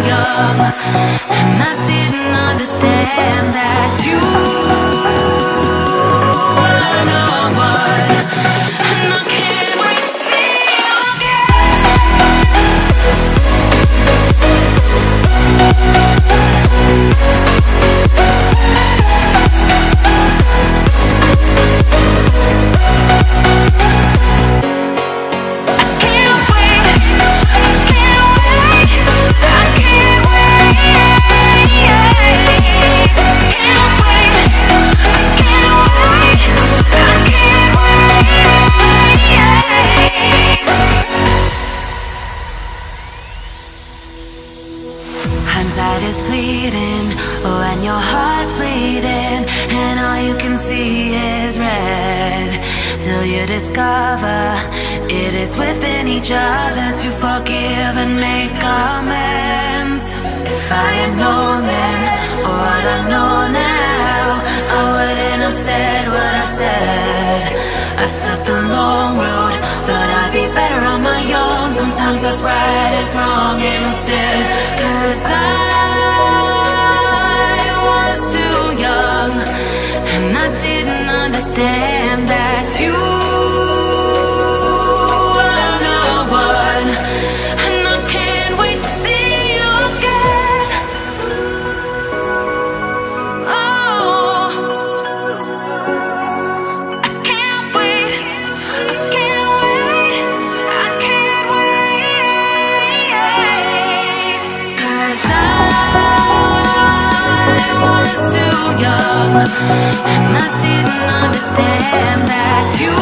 young, and I didn't understand that you were the one, and I can't wait to see you hindsight is fleeting when your heart's bleeding and all you can see is red, till you discover it is within each other to forgive and make amends. If I had known then what I know now, I wouldn't have said what I said. I took the long road, thought I'd be better on my own. Sometimes what's right is wrong instead, 'cause I was too young, and I didn't understand that you were the one, and I can't wait to see you again. Oh, I can't wait, I can't wait, I can't wait, 'cause I was too young, and I didn't understand that you